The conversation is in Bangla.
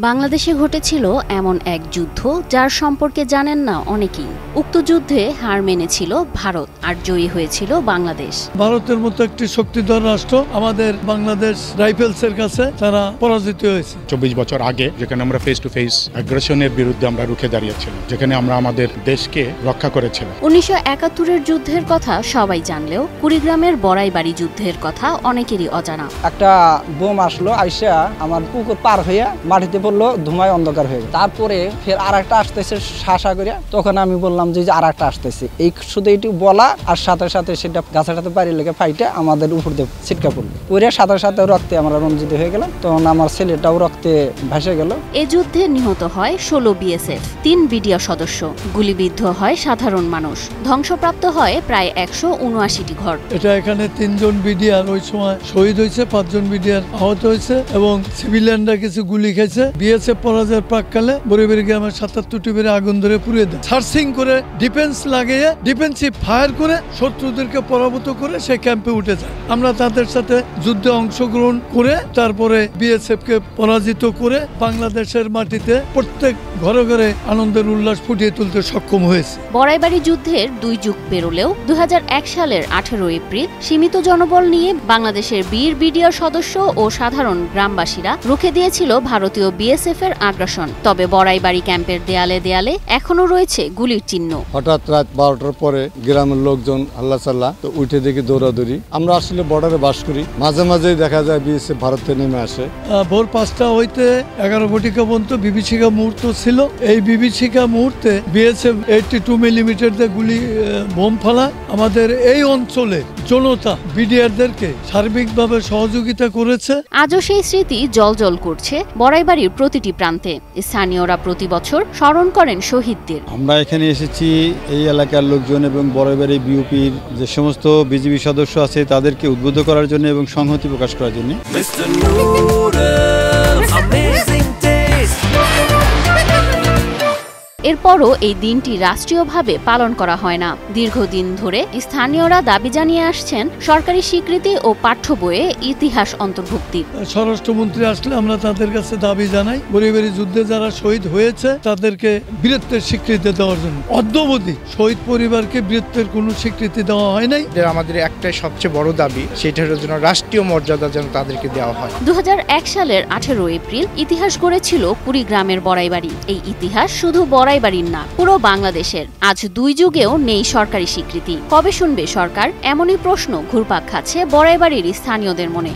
বাংলাদেশে ঘটেছিল এমন এক যুদ্ধ যার সম্পর্কে জানেন না অনেকেই। উক্ত যুদ্ধে হার মেনেছিল ভারত আর জয়ী হয়েছিল বাংলাদেশ। ভারতের মতো একটি শক্তিধর রাষ্ট্র আমাদের বাংলাদেশ রাইফেলসের কাছে তারা পরাজিত হয়েছে। 24 বছর আগে যেখানে আমরা ফেস টু ফেস অ্যাগ্রেশনের বিরুদ্ধে আমরা রুখে দাঁড়িয়েছিলাম, যেখানে আমরা আমাদের দেশকে রক্ষা করেছিলাম। 1971-এর যুদ্ধের কথা সবাই জানলেও কুড়িগ্রামের বড়াইবাড়ি যুদ্ধের কথা অনেকেরই অজানা। একটা বোম আসলো, আইসা আমার পুকুর পার হইয়া মাটিতে পড়লো, ধুমায় অন্ধকার হয়ে গেল। তারপরে ফের আর একটা আসতেছে শাসা করে, তখন আমি বললাম যে আর একটা আসতেছে। এই শুধু এইটু বলা আর সাথে সাথে সেটা গাছের সাথে বাড়ি লেগে ফাইটে আমাদের উপর দিয়ে ছিটকা পড়লো। পরে সাথে সাথে রক্তে আমরা রঞ্জিত হয়ে গেলাম, তখন আমার ছেলেটাও রক্তে ভাসে গেল। এ যুদ্ধে নিহত হয় 16 বিএসএফ, 3 বিডিআর সদস্য, গুলিবিদ্ধ হয় সাধারণ মানুষ, ধ্বংসপ্রাপ্ত হয় প্রায় 179টি ঘর। এটা এখানে 3 জন বিডিআর ওই সময় শহীদ হয়েছে, 5 জন বিডিআর আহত হয়েছে এবং সিভিলিয়ানরা কিছু গুলি খেয়েছে। বিএসএফ পরাজয়ের প্রাককালে বরিবেরি গ্রামের 77টি বেড়ে আগুন ধরে পুড়িয়ে দেয়। সার্চিং করে ডিফেন্স লাগিয়ে ডিফেন্সিভ ফায়ার করে শত্রুদেরকে পরাভূত করে সে ক্যাম্পে উঠে যায়। আমরা তাদের সাথে যুদ্ধে অংশগ্রহণ করে তারপরে বিএসএফ কে পরাজিত করে বাংলাদেশের মাটিতে প্রত্যেক ঘরে ঘরে আনন্দের উল্লাস ফুটিয়ে তুলতে সক্ষম হয়েছে। বড়াইবাড়ি যুদ্ধের 2 যুগ পেরোলেও 2001 সালের 18 এপ্রিল সীমিত জনবল নিয়ে বাংলাদেশের বীর বিডিআর সদস্য ও সাধারণ গ্রামবাসীরা রুখে দিয়েছিল ভারতীয় বিএসএফ এর আগ্রাসন। তবে বড়াইবাড়ি ক্যাম্পের দেয়ালে দেয়ালে এখনো রয়েছে গুলির চিহ্ন। হঠাৎ রাত 12টার পরে গ্রামের লোকজন আল্লাহ সাল্লাহ তো উঠে দেখি দৌড়াদৌড়ি। আমরা আসলে বর্ডারে বাস করি, মাঝে মাঝে দেখা যায় বিএসএফ ভারতে নেমে আসে। ভোর 5টা হইতে 11 ঘটিকা পর্যন্ত বিভীষিকা মুহূর্ত ছিল। এই বিভীষিকা মুহূর্তে বিএসএফ 82 মিলিমিটার দিয়ে গুলি বোম ফালা আমাদের এই অঞ্চলে জনতা বিডিআরদেরকে সার্বিকভাবে সহযোগিতা করেছে। আজও সেই স্মৃতি জলজল করছে বড়াইবাড়ির প্রতিটি প্রান্তে। স্থানীয়রা প্রতি বছর স্মরণ করেন শহীদদের। আমরা এখানে এসেছি এই এলাকার লোকজন এবং বড়াইবাড়ি বিউপির যে সমস্ত বিজিবি সদস্য আছে তাদেরকে উদ্বুদ্ধ করার জন্য এবং সংহতি প্রকাশ করার জন্য। এরপরও এই দিনটি রাষ্ট্রীয়ভাবে পালন করা হয় না। দীর্ঘদিন ধরে স্থানীয়রা দাবি জানিয়ে আসছেন সরকারি স্বীকৃতি ও পাঠ্য বইয়ে ইতিহাস অন্তর্ভুক্তি। স্বরাষ্ট্রমন্ত্রী আসলে আমরা তাদের কাছে দাবি জানাই বরিবেরি যুদ্ধে যারা শহীদ হয়েছে তাদেরকে বীরত্বের স্বীকৃতি দেওয়ার জন্য। অদ্যাবধি শহীদ পরিবারকে বীরত্বের কোনো স্বীকৃতি দেওয়া হয় নাই। আমাদের একটাই সবচেয়ে বড় দাবি, সেটার জন্য রাষ্ট্রীয় মর্যাদা যেন তাদেরকে দেওয়া হয়। 2001 সালের 18 এপ্রিল ইতিহাস গড়েছিল কুড়িগ্রামের বড়াইবাড়ি। এই ইতিহাস শুধু বড়াইবাড়ির না, পুরো বাংলাদেশের। আজ 2 যুগেও নেই সরকারি স্বীকৃতি। কবে শুনবে সরকার? এমনই প্রশ্ন ঘুরপাক খাচ্ছে বড়াইবাড়ির স্থানীয়দের মনে।